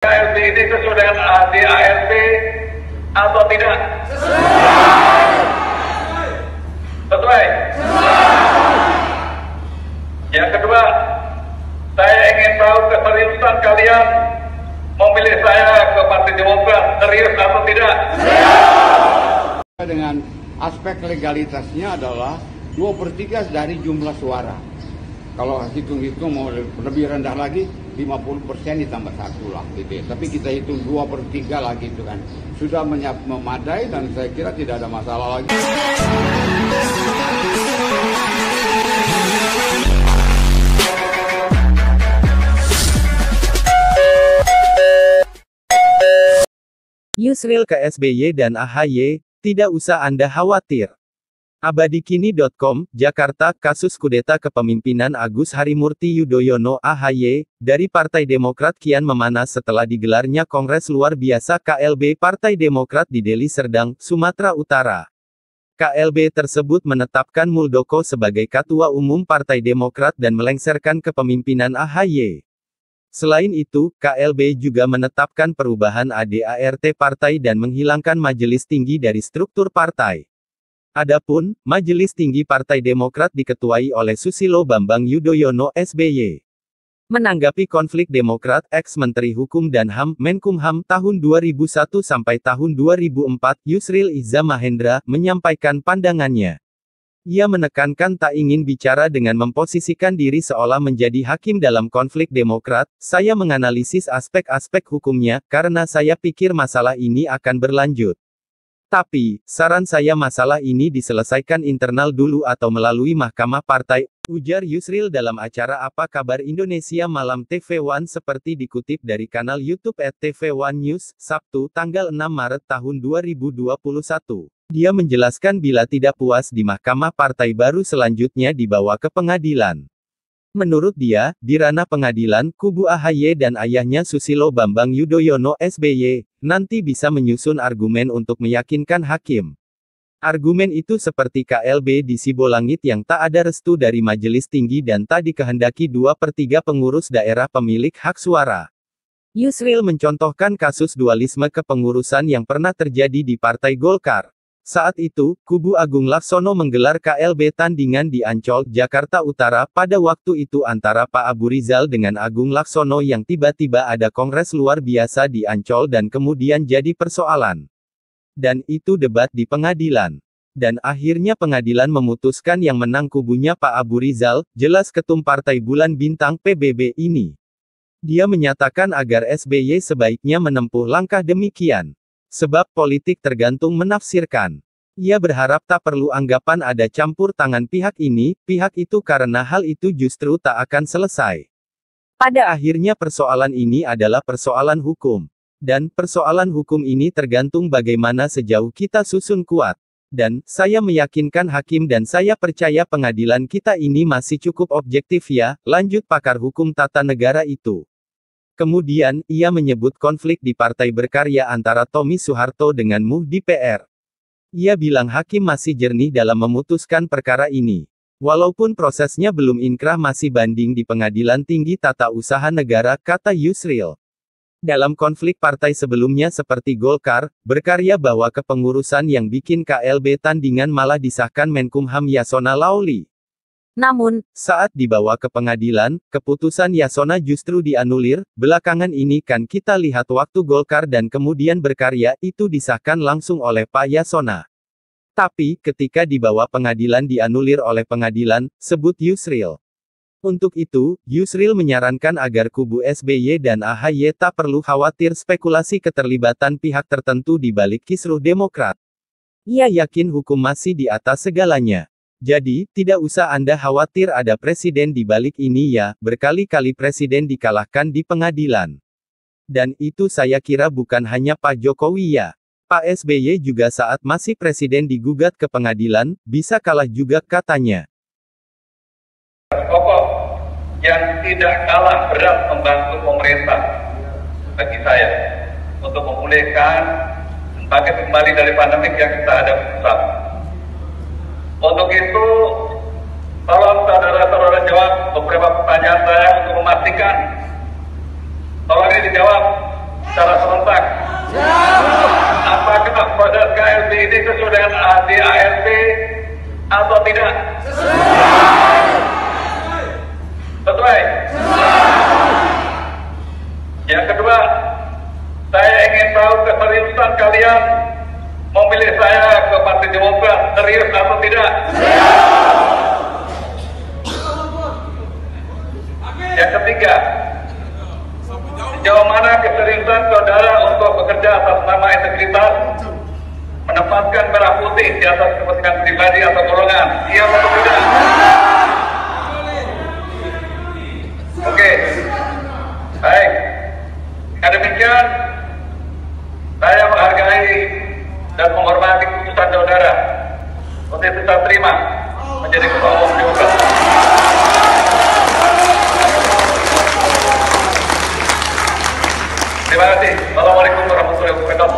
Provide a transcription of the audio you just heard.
ART ini sesuai dengan ADART atau tidak? Sesuai. Yang kedua, saya ingin tahu keseriusan kalian memilih saya ke Partai Demokrat, serius atau tidak? Dengan aspek legalitasnya adalah 2/3 dari jumlah suara. Kalau hitung-hitung mau lebih rendah lagi, 50% ditambah 1 lah gitu ya. Tapi kita hitung 2/3 lagi itu kan sudah memadai dan saya kira tidak ada masalah lagi. Yusril ke SBY dan AHY, tidak usah Anda khawatir. Abadikini.com, Jakarta, kasus kudeta kepemimpinan Agus Harimurti Yudhoyono (AHY) dari Partai Demokrat kian memanas setelah digelarnya Kongres Luar Biasa KLB Partai Demokrat di Deli Serdang, Sumatera Utara. KLB tersebut menetapkan Muldoko sebagai Ketua Umum Partai Demokrat dan melengsarkan kepemimpinan AHY. Selain itu, KLB juga menetapkan perubahan ADART partai dan menghilangkan Majelis Tinggi dari struktur partai. Adapun, Majelis Tinggi Partai Demokrat diketuai oleh Susilo Bambang Yudhoyono (SBY). Menanggapi konflik Demokrat, ex-Menteri Hukum dan HAM, Menkumham, tahun 2001 sampai tahun 2004, Yusril Iza Mahendra, menyampaikan pandangannya. Ia menekankan tak ingin bicara dengan memposisikan diri seolah menjadi hakim dalam konflik Demokrat. Saya menganalisis aspek-aspek hukumnya, karena saya pikir masalah ini akan berlanjut. Tapi, saran saya masalah ini diselesaikan internal dulu atau melalui Mahkamah Partai, ujar Yusril dalam acara Apa Kabar Indonesia Malam TV One seperti dikutip dari kanal YouTube @TV One News, Sabtu, tanggal 6 Maret tahun 2021. Dia menjelaskan bila tidak puas di Mahkamah Partai baru selanjutnya dibawa ke pengadilan. Menurut dia, di ranah pengadilan, kubu AHY dan ayahnya Susilo Bambang Yudhoyono (SBY) nanti bisa menyusun argumen untuk meyakinkan hakim. Argumen itu seperti KLB di Sibolangit yang tak ada restu dari Majelis Tinggi dan tak dikehendaki 2/3 pengurus daerah pemilik hak suara. Yusril mencontohkan kasus dualisme kepengurusan yang pernah terjadi di Partai Golkar. Saat itu, kubu Agung Laksono menggelar KLB tandingan di Ancol, Jakarta Utara, pada waktu itu antara Pak Abu Rizal dengan Agung Laksono yang tiba-tiba ada kongres luar biasa di Ancol dan kemudian jadi persoalan. Dan itu debat di pengadilan. Dan akhirnya pengadilan memutuskan yang menang kubunya Pak Abu Rizal, jelas Ketum Partai Bulan Bintang PBB ini. Dia menyatakan agar SBY sebaiknya menempuh langkah demikian. Sebab politik tergantung menafsirkan. Ia berharap tak perlu anggapan ada campur tangan pihak ini, pihak itu karena hal itu justru tak akan selesai. Pada akhirnya persoalan ini adalah persoalan hukum. Dan persoalan hukum ini tergantung bagaimana sejauh kita susun kuat. Dan, saya meyakinkan hakim dan saya percaya pengadilan kita ini masih cukup objektif ya, lanjut pakar hukum tata negara itu. Kemudian, ia menyebut konflik di Partai Berkarya antara Tommy Soeharto dengan Muhdi PR. Ia bilang hakim masih jernih dalam memutuskan perkara ini. Walaupun prosesnya belum inkrah masih banding di Pengadilan Tinggi Tata Usaha Negara, kata Yusril. Dalam konflik partai sebelumnya seperti Golkar, Berkarya bahwa kepengurusan yang bikin KLB tandingan malah disahkan Menkumham Yasona Laoly. Namun, saat dibawa ke pengadilan, keputusan Yasona justru dianulir. Belakangan ini kan kita lihat waktu Golkar dan kemudian Berkarya, itu disahkan langsung oleh Pak Yasona. Tapi, ketika dibawa pengadilan dianulir oleh pengadilan, sebut Yusril. Untuk itu, Yusril menyarankan agar kubu SBY dan AHY tak perlu khawatir spekulasi keterlibatan pihak tertentu di balik kisruh Demokrat. Ia yakin hukum masih di atas segalanya. Jadi, tidak usah Anda khawatir ada presiden di balik ini ya, berkali-kali presiden dikalahkan di pengadilan. Dan itu saya kira bukan hanya Pak Jokowi ya. Pak SBY juga saat masih presiden digugat ke pengadilan, bisa kalah juga katanya. Pokok yang tidak kalah berat membantu pemerintah bagi saya untuk memulihkan dan bangkit kembali dari pandemik yang kita hadapi bersama. Untuk itu, tolong saudara-saudara jawab beberapa pertanyaan saya untuk memastikan. Tolong ini dijawab. secara serentak? Apakah proses KLB ini sesuai dengan ADART atau tidak? Sesuai. Yang kedua, saya ingin tahu keseriusan kalian memilih saya ke Partai Demokrat, serius atau tidak? Yang ketiga, sejauh mana keseriusan saudara untuk bekerja atas nama integritas, menempatkan merah putih di atas kepentingan pribadi atau golongan? Iya atau tidak? Oke, baik. Dengan demikian, saya menghargai dan menghormati keputusan saudara. Untuk itu saya terima menjadi ketua umum Demokrat. Terima kasih. Assalamualaikum warahmatullahi wabarakatuh.